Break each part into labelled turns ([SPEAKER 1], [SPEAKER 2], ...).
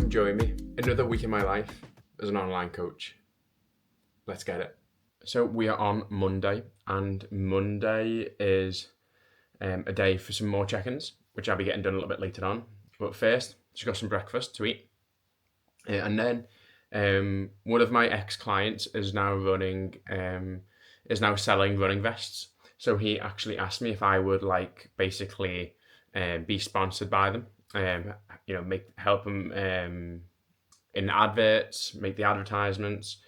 [SPEAKER 1] Come join me. Another week in my life as an online coach. Let's get it. So we are on Monday, and Monday is a day for some more check-ins, which I'll be getting done a little bit later on. But first, just got some breakfast to eat. And then one of my ex-clients is now selling running vests. So he actually asked me if I would basically be sponsored by them. Help him in adverts, make the advertisements,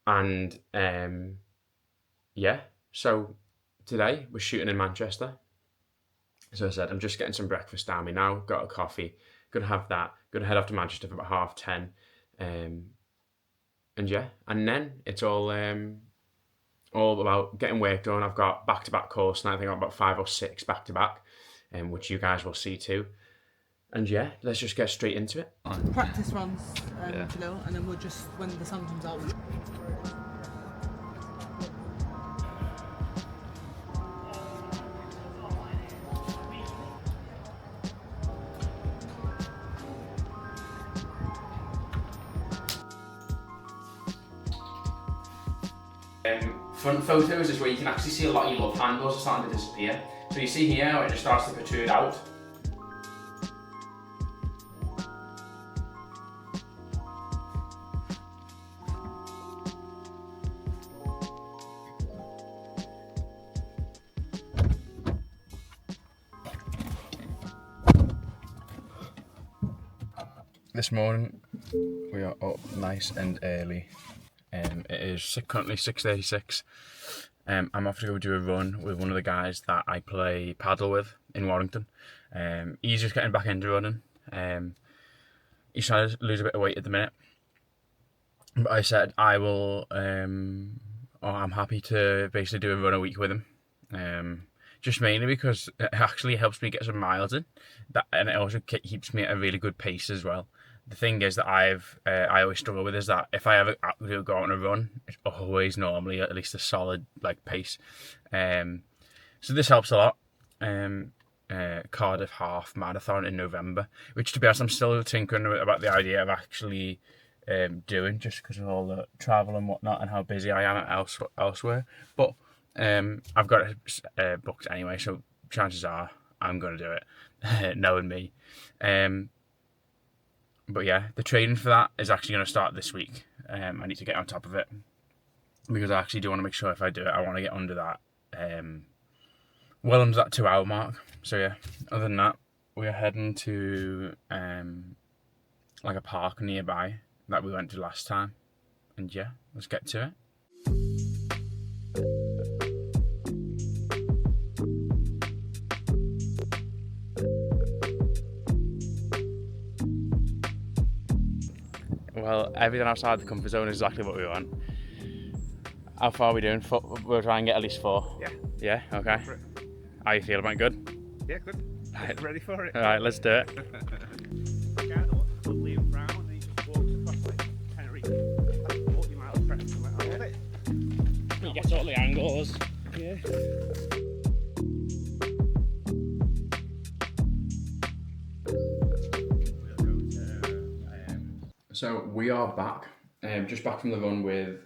[SPEAKER 1] and So today we're shooting in Manchester. So I said I'm just getting some breakfast down me now. Got a coffee. Gonna have that. Gonna head off to Manchester for about 10:30. And then it's all about getting work done. I've got back-to-back calls tonight. I think I've got about 5 or 6 back-to-back, which you guys will see too. And let's just get straight into it.
[SPEAKER 2] Practice runs, Jalil, and then we'll just, when the sun comes out.
[SPEAKER 3] Front photos is where you can actually see a lot of your love handles are starting to disappear. So you see here how it just starts to protrude out.
[SPEAKER 1] This morning we are up nice and early. It is currently 6:36. I'm off to go do a run with one of the guys that I play Padel with in Warrington. He's just getting back into running. He's trying to lose a bit of weight at the minute. But I said I will. I'm happy to basically do a run a week with him. Just mainly because it actually helps me get some miles in. And it also keeps me at a really good pace as well. The thing is that I always struggle with is that if I ever do go on a run, it's always normally at least a solid pace. So this helps a lot. Cardiff Half marathon in November, which to be honest I'm still tinkering about the idea of actually doing, just because of all the travel and whatnot and how busy I am elsewhere. But I've got it booked anyway, so chances are I'm going to do it, knowing me. But yeah, the training for that is actually going to start this week. I need to get on top of it because I actually do want to make sure if I do it, I want to get under that, under that 2-hour mark. So yeah, other than that, we're heading to a park nearby that we went to last time. And yeah, let's get to it. Well, everything outside the comfort zone is exactly what we want. How far are we doing? We'll try and get at least 4.
[SPEAKER 4] Yeah.
[SPEAKER 1] Yeah? Okay. How you feeling, mate? Good?
[SPEAKER 4] Yeah, good.
[SPEAKER 1] Right.
[SPEAKER 4] Ready for it?
[SPEAKER 1] Alright, let's do it. You get all the angles.
[SPEAKER 4] Yeah.
[SPEAKER 1] So we are back, just back from the run with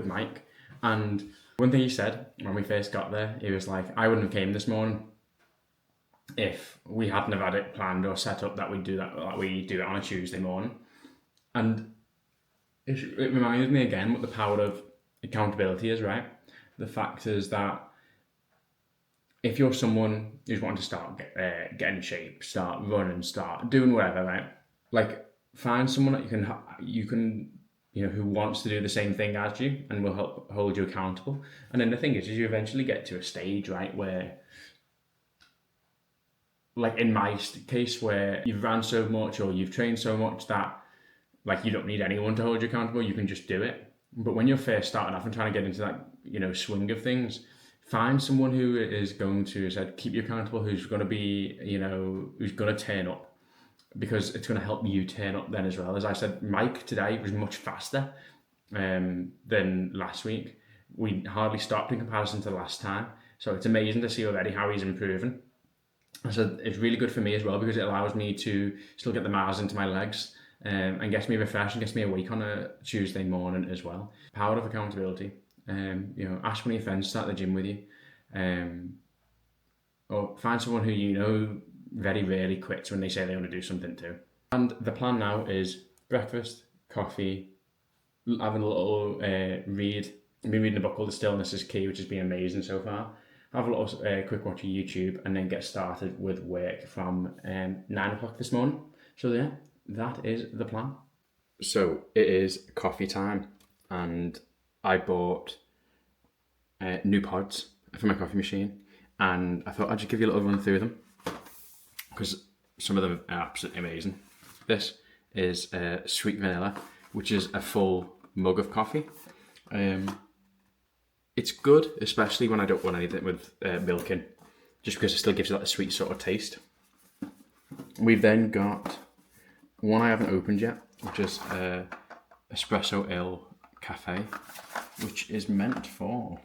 [SPEAKER 1] Mike, and one thing he said when we first got there, he was like, I wouldn't have came this morning if we hadn't have had it planned or set up that we do it on a Tuesday morning. And it reminded me again what the power of accountability is, right? The fact is that if you're someone who's wanting to start getting in shape, start running, start doing whatever, right? Find someone that you can who wants to do the same thing as you and will help hold you accountable. And then the thing is you eventually get to a stage, right, where, in my case, where you've ran so much or you've trained so much that you don't need anyone to hold you accountable, you can just do it. But when you're first starting off and trying to get into that swing of things, find someone who is going to keep you accountable, who's going to be who's going to turn up, because it's going to help you turn up then as well. As I said, Mike today was much faster than last week. We hardly stopped in comparison to last time. So it's amazing to see already how he's improving.
[SPEAKER 3] So it's really good for me as well because it allows me to still get the miles into my legs and gets me refreshed and gets me awake on a Tuesday morning as well. Power of accountability. Ask one of your friends to start the gym with you. Or find someone who you know very rarely quits when they say they want to do something too. And the plan now is breakfast, coffee, having a little read. I've been reading a book called The Stillness is Key, which has been amazing so far. Have a little quick watch of YouTube and then get started with work from 9 o'clock this morning. So yeah, that is the plan. So it is coffee time and I bought new pods for my coffee machine and I thought I'd just give you a little run through them because some of them are absolutely amazing. This is sweet vanilla, which is a full mug of coffee. It's good, especially when I don't want anything with milk in, just because it still gives you that sweet sort of taste. We've then got one I haven't opened yet, which is Espresso Ale Cafe, which is meant for...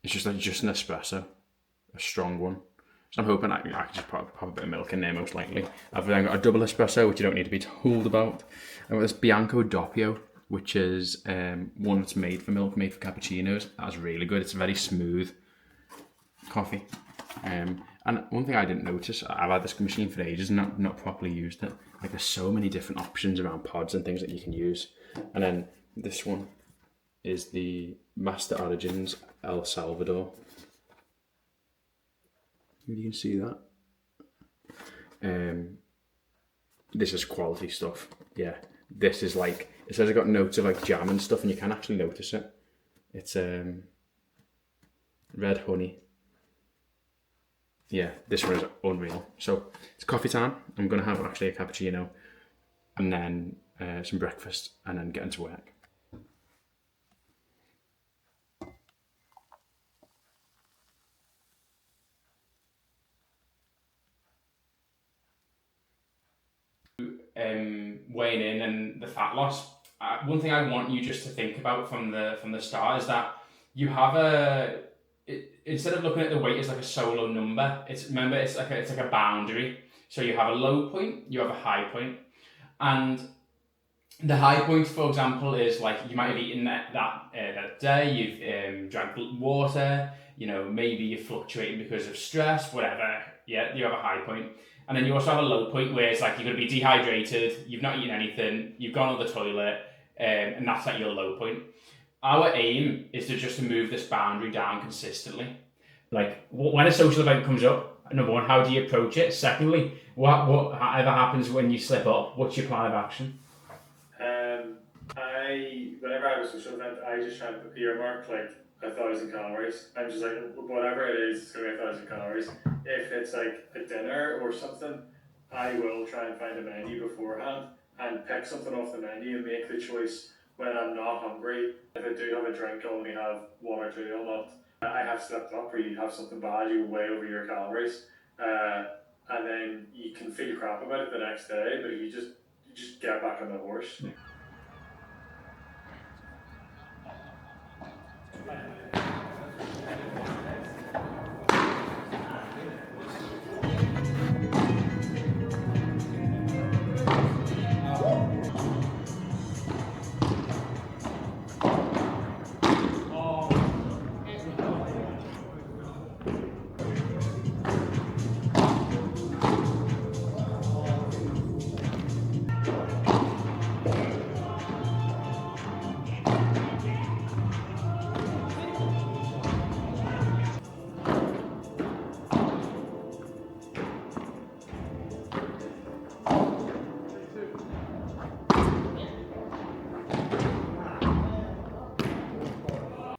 [SPEAKER 3] It's just an espresso, a strong one. So I'm hoping I can just pop a bit of milk in there most likely. I've then got a double espresso, which you don't need to be told about. I've got this Bianco Doppio, which is one that's made for milk, made for cappuccinos. That's really good. It's a very smooth coffee. And one thing I didn't notice, I've had this machine for ages and not properly used it. Like there's so many different options around pods and things that you can use. And then this one is the Master Origins El Salvador. You can see that. This is quality stuff. Yeah, this is like, it says it got notes of like jam and stuff and you can actually notice it. It's red honey. Yeah, this one is unreal. So it's coffee time. I'm going to have actually a cappuccino and then some breakfast and then get into work. Weighing in and the fat loss. One thing I want you just to think about from the start is that you have instead of looking at the weight as like a solo number, it's like a boundary. So you have a low point, you have a high point, and the high point, for example, is like you might have eaten that day. You've drank water. Maybe you're fluctuating because of stress, whatever. Yeah, you have a high point. And then you also have a low point where it's like you're going to be dehydrated, you've not eaten anything, you've gone to the toilet, and that's like your low point. Our aim is to move this boundary down consistently. Like when a social event comes up, number one, how do you approach it? Secondly, whatever happens when you slip up, what's your plan of action?
[SPEAKER 4] Whenever I have a social event, I just try to earmark like 1,000 calories. I'm just like, whatever it is, it's gonna be 1,000 calories. If it's like a dinner or something, I will try and find a menu beforehand and pick something off the menu and make the choice when I'm not hungry. If I do have a drink, I'll only have one or two. I have slipped up, or you have something bad, you way over your calories, and then you can feel crap about it the next day. But you just get back on the horse.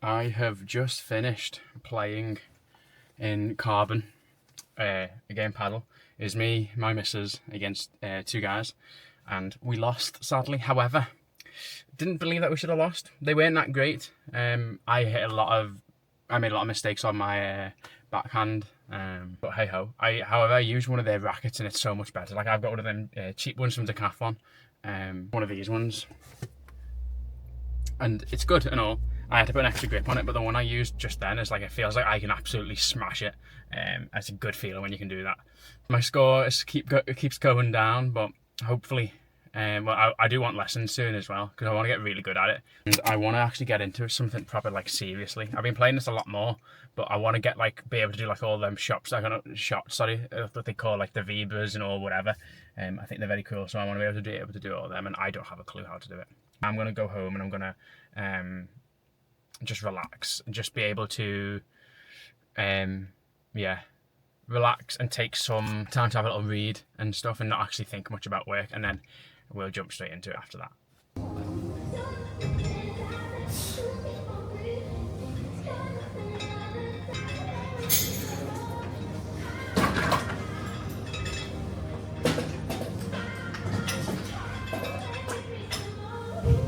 [SPEAKER 1] I have just finished playing in Carbon, again Padel. It's me, my missus, against two guys, and we lost, sadly. However, didn't believe that we should have lost. They weren't that great. I made a lot of mistakes on my backhand, but hey ho. However, I used one of their rackets and it's so much better. Like I've got one of them cheap ones from Decathlon, one of these ones, and it's good and all. I had to put an extra grip on it, but the one I used just then is like, it feels like I can absolutely smash it. It's a good feeling when you can do that. My score keeps going down, but hopefully, well, I do want lessons soon as well, because I want to get really good at it, and I want to actually get into something proper, like seriously. I've been playing this a lot more, but I want to get like, be able to do like all them shots that they call like the Vibras and all whatever. I think they're very cool, so I want to be able to do all of them, and I don't have a clue how to do it. I'm gonna go home and I'm gonna just relax and just be able to relax and take some time to have a little read and stuff and not actually think much about work, and then we'll jump straight into it after that.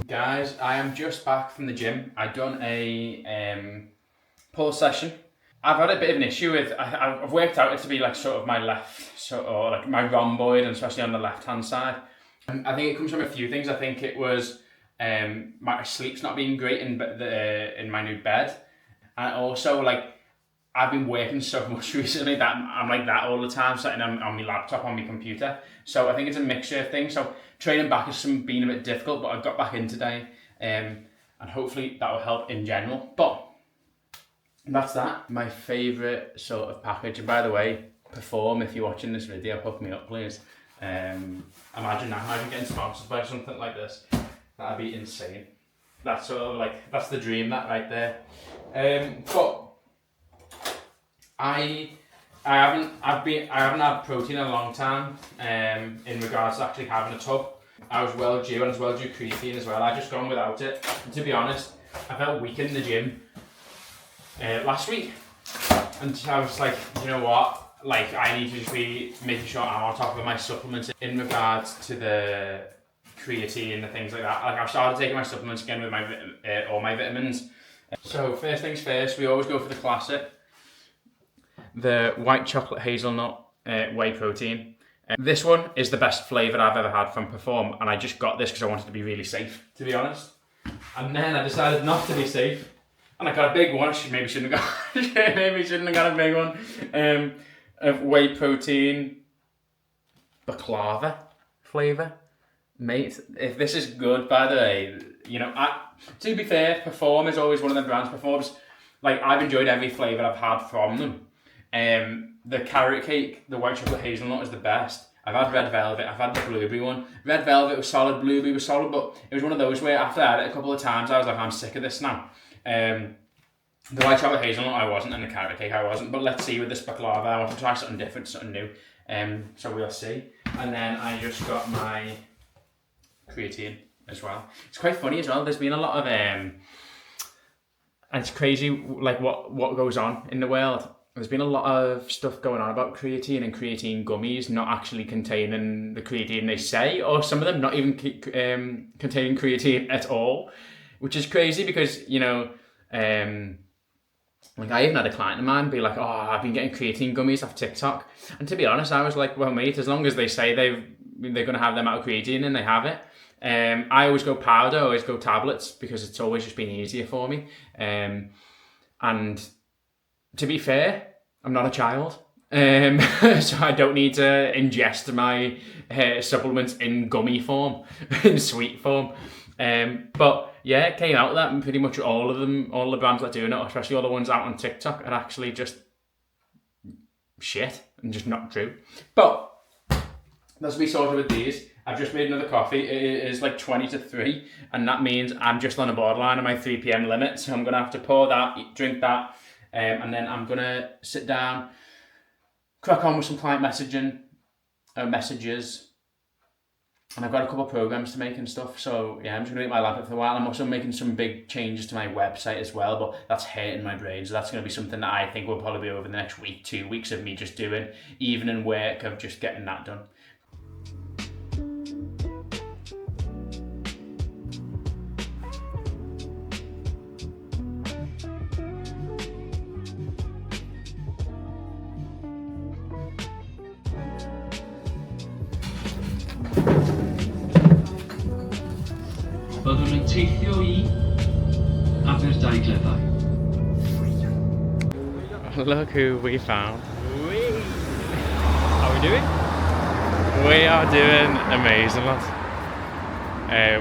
[SPEAKER 1] Guys, I am just back from the gym. I've done a pause session. I've had a bit of an issue with, I've worked out it to be like sort of my left, or like my rhomboid, and especially on the left hand side. And I think it comes from a few things. I think it was my sleep's not being great in my new bed. And also like, I've been working so much recently that I'm like that all the time, sitting on my laptop, on my computer. So I think it's a mixture of things. So training back has been a bit difficult, but I got back in today, and hopefully that will help in general. But that's that. My favourite sort of package. And by the way, Perform, if you're watching this video, hook me up, please. Imagine getting sponsored by something like this. That'd be insane. That's sort of like, that's the dream, that right there. But I haven't had protein in a long time, in regards to actually having a tub. I was well due, and as well due creatine as well. I just gone without it. And to be honest, I felt weak in the gym last week, and I was like, you know what? Like, I need to just be making sure I'm on top of my supplements in regards to the creatine and things like that. Like, I've started taking my supplements again with my all my vitamins. So first things first, we always go for the classic. The white chocolate hazelnut whey protein. This one is the best flavour I've ever had from Perform, and I just got this because I wanted to be really safe, to be honest. And then I decided not to be safe, and I got a big one. Maybe shouldn't have got a big one. Of whey protein baklava flavour. Mate, if this is good, by the way, you know, to be fair, Perform is always one of them brands. Perform's, like, I've enjoyed every flavour I've had from them. The carrot cake, the white chocolate hazelnut is the best. I've had red velvet, I've had the blueberry one. Red velvet was solid, blueberry was solid, but it was one of those where after I had it a couple of times, I was like, I'm sick of this now. The white chocolate hazelnut I wasn't, and the carrot cake I wasn't, but let's see with this baklava, I want to try something different, something new. So we'll see. And then I just got my creatine as well. It's quite funny as well, there's been a lot of, and it's crazy like what goes on in the world. There's been a lot of stuff going on about creatine and creatine gummies not actually containing the creatine they say, or some of them not even containing creatine at all, which is crazy because, you know, like I even had a client of mine be like, oh, I've been getting creatine gummies off TikTok. And to be honest, I was like, well, mate, as long as they say they're going to have them out of creatine and they have it. I always go powder, I always go tablets because it's always just been easier for me. And to be fair, I'm not a child, so I don't need to ingest my supplements in gummy form, in sweet form. But yeah, it came out that and pretty much all of them, all the brands that are doing it, especially all the ones out on TikTok, are actually just shit and just not true. But that's me sorted with these. I've just made another coffee. It is like 20 to 3, and that means I'm just on the borderline of my 3 p.m. limit, so I'm going to have to pour that, drink that, and then I'm going to sit down, crack on with some client messages, and I've got a couple of programs to make and stuff, so yeah, I'm just going to make my laptop for a while. I'm also making some big changes to my website as well, but that's hurting my brain, so that's going to be something that I think will probably be over the next week, 2 weeks of me just doing evening work of just getting that done.
[SPEAKER 5] Byddwn yn teithio I Abertawe Very clever.
[SPEAKER 1] Look who we found.
[SPEAKER 6] How are we doing?
[SPEAKER 1] We are doing amazing, lads.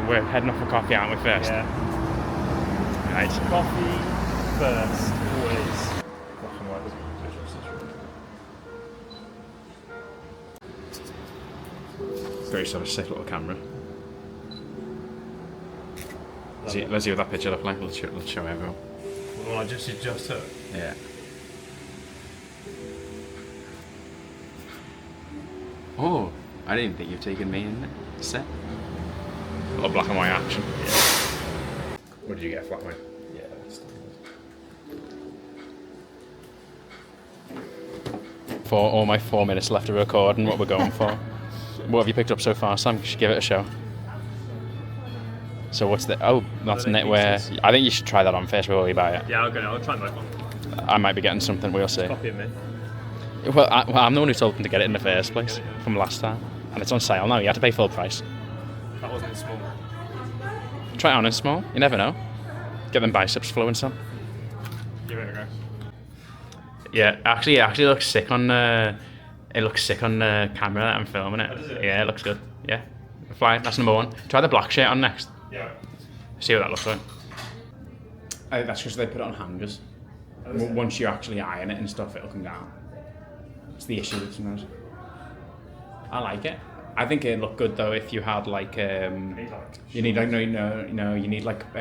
[SPEAKER 1] We're heading off for coffee, aren't we, first?
[SPEAKER 6] Yeah.
[SPEAKER 1] Right.
[SPEAKER 6] Coffee first, always.
[SPEAKER 1] Great, sort of sick little camera. Let's see what that picture looked like. Let's show everyone.
[SPEAKER 6] Well, I just took.
[SPEAKER 1] Yeah. Oh, I didn't think you've taken me in the set. A little black and white action. Yeah. What did you get, flat white?
[SPEAKER 6] Yeah, that's
[SPEAKER 1] For all my 4 minutes left to record and what we're going for. What have you picked up so far, Sam? You should give it a show. So what's the... Oh, that's knitwear. I think you should try that on first before you buy it.
[SPEAKER 6] Yeah, I'll try and make one.
[SPEAKER 1] I might be getting something, we'll see.
[SPEAKER 6] Copying me.
[SPEAKER 1] Well, I'm the one who told them to get it in the first place from last time. And it's on sale now, you have to pay full price.
[SPEAKER 6] That wasn't small.
[SPEAKER 1] Try it on in small, you never know. Get them biceps flowing, Sam.
[SPEAKER 6] Give it a go.
[SPEAKER 1] Yeah, actually, it actually looks sick on... it looks sick on the camera that I'm filming it.
[SPEAKER 6] Oh, does it?
[SPEAKER 1] Yeah, it looks good. Yeah. Fly, that's number one. Try the black shirt on next.
[SPEAKER 6] Yeah.
[SPEAKER 1] See what that looks like. I think that's because they put it on hangers. Once you actually iron it and stuff, it'll come down. It's the issue with sometimes. I like it. I think it'd look good though if you had like you need like you need like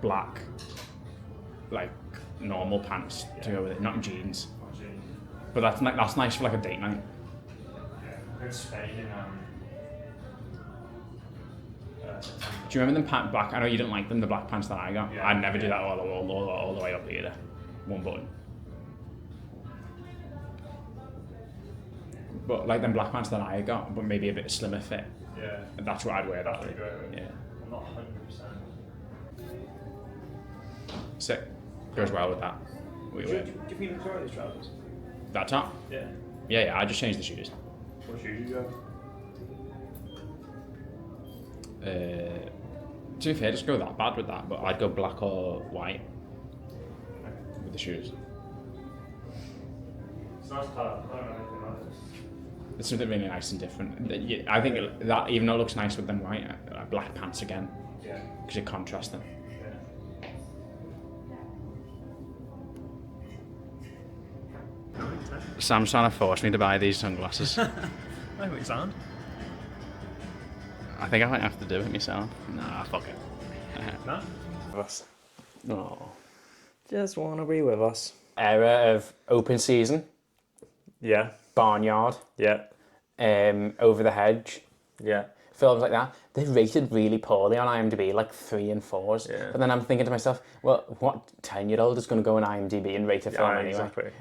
[SPEAKER 1] black like normal pants to go with it, not jeans. But that's nice for like a date night.
[SPEAKER 6] Yeah. In Spain in
[SPEAKER 1] Do you remember them black? I know you didn't like them, the black pants that I got.
[SPEAKER 6] Yeah.
[SPEAKER 1] I'd never do that all the way up either. One button. But like them black pants that I got, but maybe a bit slimmer fit.
[SPEAKER 6] Yeah.
[SPEAKER 1] That's what I'd wear. That
[SPEAKER 6] That's
[SPEAKER 1] way.
[SPEAKER 6] good.
[SPEAKER 1] Yeah.
[SPEAKER 6] I'm not 100%.
[SPEAKER 1] Sick. Goes well with that.
[SPEAKER 6] Do you think you can try these trousers?
[SPEAKER 1] That top?
[SPEAKER 6] Yeah.
[SPEAKER 1] Yeah. I just changed the shoes.
[SPEAKER 6] What shoes do you have?
[SPEAKER 1] To be fair, just go that bad with that, but I'd go black or white with the shoes.
[SPEAKER 6] It's a nice colour. I don't know anything like this.
[SPEAKER 1] It's something really nice and different. I think that even though it looks nice with them white, black pants again,
[SPEAKER 6] Yeah.
[SPEAKER 1] because it contrasts them. Sam's trying to force me to buy these sunglasses.
[SPEAKER 6] I think we sound.
[SPEAKER 1] I think I might have to do it myself. Nah, fuck it.
[SPEAKER 6] No?
[SPEAKER 1] No.
[SPEAKER 7] Just want to be with us.
[SPEAKER 1] Era of open season,
[SPEAKER 7] Yeah,
[SPEAKER 1] barnyard,
[SPEAKER 7] yeah,
[SPEAKER 1] over the hedge,
[SPEAKER 7] yeah.
[SPEAKER 1] films like that. They're rated really poorly on IMDb, like 3 and 4s.
[SPEAKER 7] Yeah.
[SPEAKER 1] But then I'm thinking to myself, well, what 10-year-old is going to go on IMDb and rate a film anyway?
[SPEAKER 7] Exactly.